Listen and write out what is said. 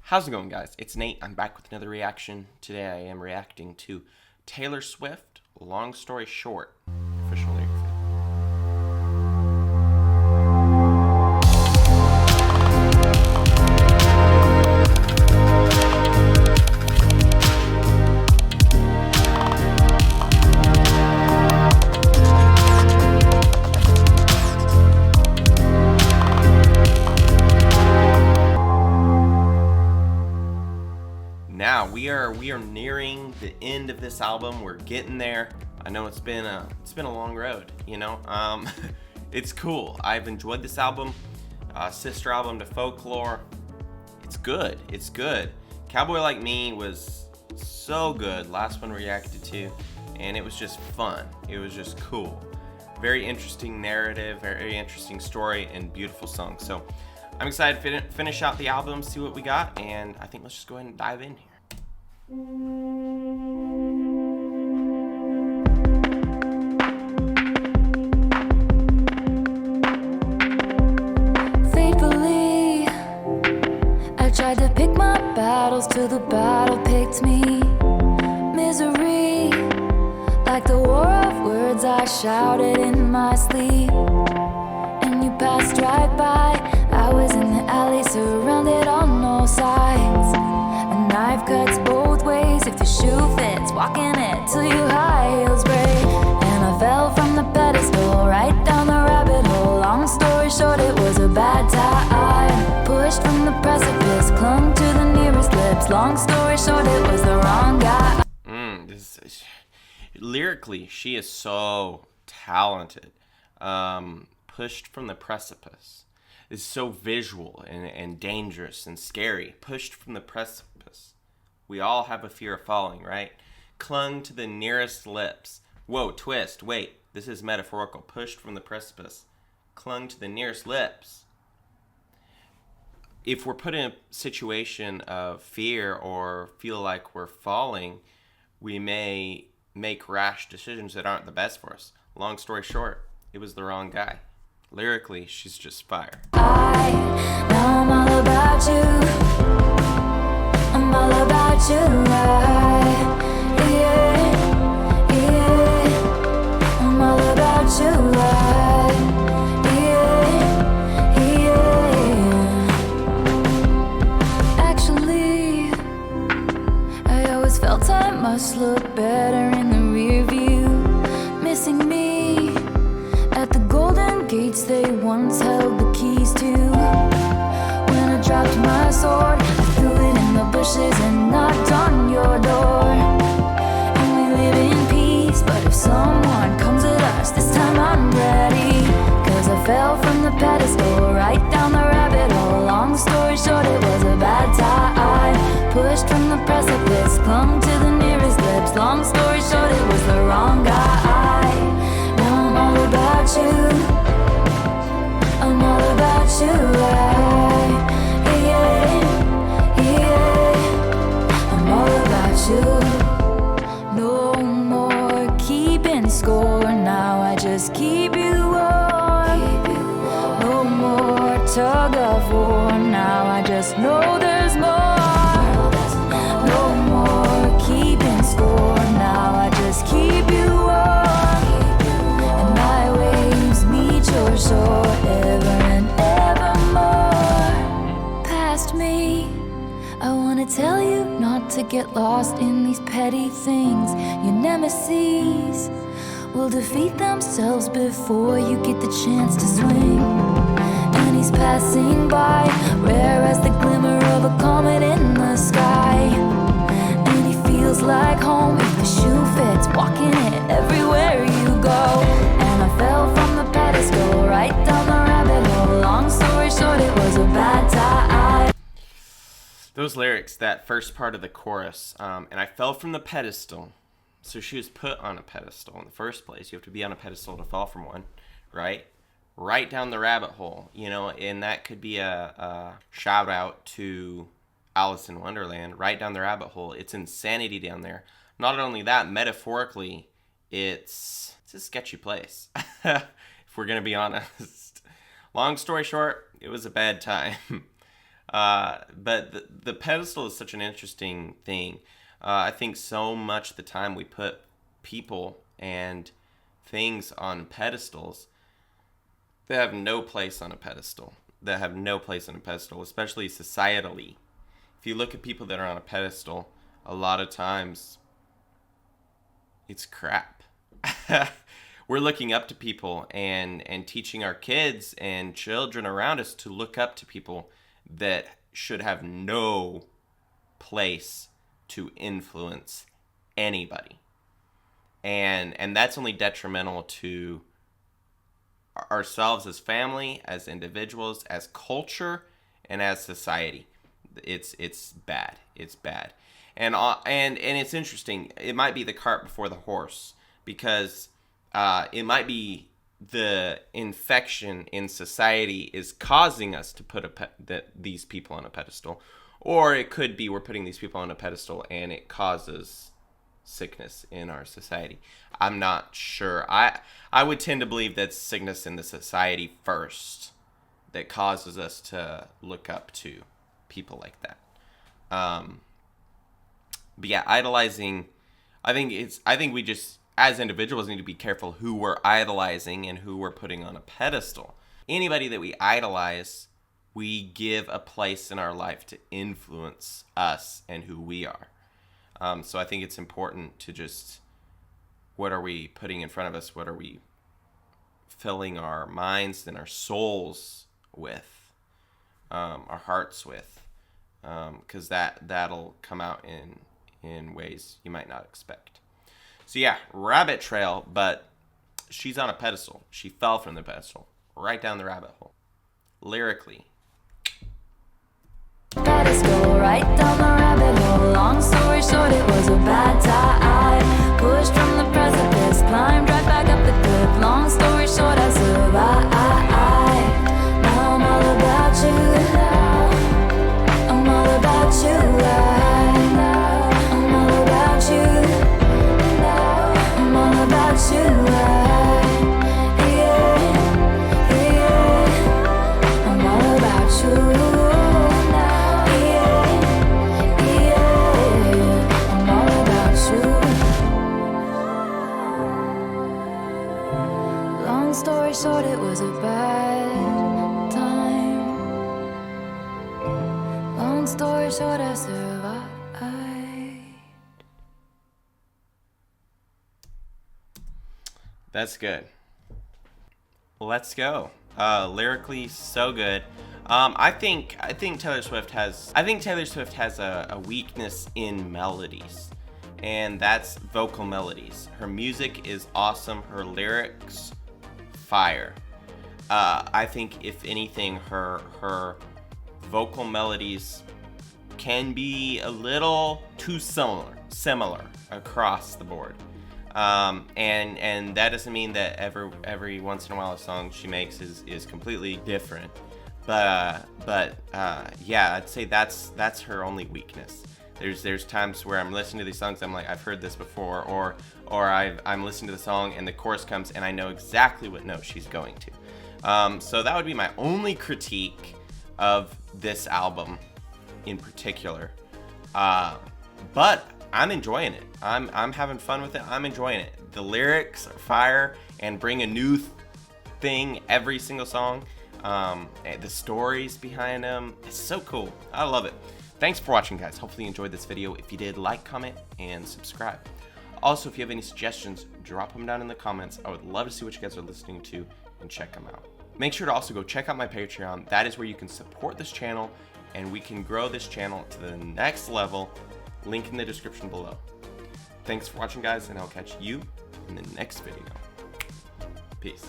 How's it going, guys? It's Nate. I'm back with another reaction. Today I am reacting to Taylor Swift, Long Story Short, official lyric video. Now we are nearing the end of this album. We're getting there. I know it's been a long road. It's cool. I've enjoyed this album. Sister album to Folklore. It's good. It's good. Cowboy Like Me was so good. Last one we reacted to, and it was just fun. It was just cool. Very interesting narrative. Very interesting story and beautiful song. So I'm excited to finish out the album, see what we got, and I think let's just go ahead and dive in here. Faithfully, I tried to pick my battles till the battle picked me. Misery, like the war of words I shouted in my sleep. And you passed right by. I was in the alley, surrounded on all sides. A knife cuts both ways if the shoe fits, walking it till your high heels break. And I fell from the pedestal, right down the rabbit hole. Long story short, it was a bad time. Pushed from the precipice, clung to the nearest lips. Long story short, it was the wrong guy. Lyrically, she is so talented. Pushed from the precipice is so visual and dangerous and scary. Pushed from the precipice. We all have a fear of falling, right? Clung to the nearest lips. Whoa, twist. Wait, this is metaphorical. Pushed from the precipice. Clung to the nearest lips. If we're put in a situation of fear or feel like we're falling, we may make rash decisions that aren't the best for us. Long story short, it was the wrong guy. Lyrically, she's just fire. I'm all about you. I'm all about you. I'm all about you. Actually, I always felt I must look better in the rear view. Missing me at the golden gates they once held the keys to. When I dropped my sword, I threw it in the bushes and knocked on your door. And we live in peace, but if someone comes at us, this time I'm ready. Cause I fell from the pedestal, right down the rabbit hole. Long story short, it was a bad time. Pushed from the precipice, clung to the nearest lips. Long story short, it was the wrong guy. Now I'm all about you. I'm all about you. I'm all about you. No more keeping score. Now I just keep you warm. No more tug of war. Now I just know there's more. No more keeping score. Now I just keep you warm. And my waves meet your shore ever and evermore. Past me, I wanna tell you not to get lost in these petty things. Your nemesis will defeat themselves before you get the chance to swing. And he's passing by, rare as the glimmer of a comet in the sky. And he feels like home if the shoe fits, walking it everywhere you go. And I fell from the pedestal, right down the rabbit hole. Long story short, it was a bad time. Those lyrics, that first part of the chorus, and I fell from the pedestal. So she was put on a pedestal in the first place. You have to be on a pedestal to fall from one, right? Right down the rabbit hole, and that could be a shout out to Alice in Wonderland. Right down the rabbit hole. It's insanity down there. Not only that, metaphorically, it's a sketchy place, if we're going to be honest. Long story short, it was a bad time. But the pedestal is such an interesting thing. I think so much of the time we put people and things on pedestals that have no place on a pedestal. That have no place on a pedestal, especially societally. If you look at people that are on a pedestal, a lot of times it's crap. We're looking up to people and teaching our kids and children around us to look up to people that should have no place to influence anybody. And that's only detrimental to ourselves as family, as individuals, as culture, and as society. It's bad. It's bad. And it's interesting. It might be the cart before the horse, because it might be the infection in society is causing us to put these people on a pedestal, or it could be we're putting these people on a pedestal and it causes sickness in our society. I'm not sure. I would tend to believe that sickness in the society first that causes us to look up to people like that. But yeah, idolizing, I think we just, as individuals, need to be careful who we're idolizing and who we're putting on a pedestal. Anybody that we idolize, we give a place in our life to influence us and who we are. So I think it's important to just, what are we putting in front of us? What are we filling our minds and our souls with, our hearts with? Because that'll come out in ways you might not expect. So yeah, rabbit trail, but she's on a pedestal. She fell from the pedestal right down the rabbit hole. Lyrically. Pedestal right down the rabbit hole. Long story short, it was a bad time. Pushed from the precipice, climbed right back up the cliff. Long story short, I survived. Now I'm all about you. I'm all about you. I'm all about you. I'm all about you. I'm all about you. Story short, it was a bad time. Long story short, I survived. That's good. Let's go. Lyrically, so good. I think Taylor Swift has a weakness in melodies, and that's vocal melodies. Her music is awesome. Her lyrics, fire. I think if anything, her vocal melodies can be a little too similar across the board. And that doesn't mean that every once in a while a song she makes is completely different. But yeah, I'd say that's her only weakness. There's times where I'm listening to these songs, I'm like, I've heard this before, or I'm listening to the song and the chorus comes and I know exactly what note she's going to. So that would be my only critique of this album in particular. But I'm enjoying it. I'm having fun with it. I'm enjoying it. The lyrics are fire and bring a new thing every single song. The stories behind them, it's so cool. I love it. Thanks for watching, guys. Hopefully you enjoyed this video. If you did, like, comment, and subscribe. Also, if you have any suggestions, drop them down in the comments. I would love to see what you guys are listening to and check them out. Make sure to also go check out my Patreon. That is where you can support this channel and we can grow this channel to the next level. Link in the description below. Thanks for watching, guys, and I'll catch you in the next video. Peace.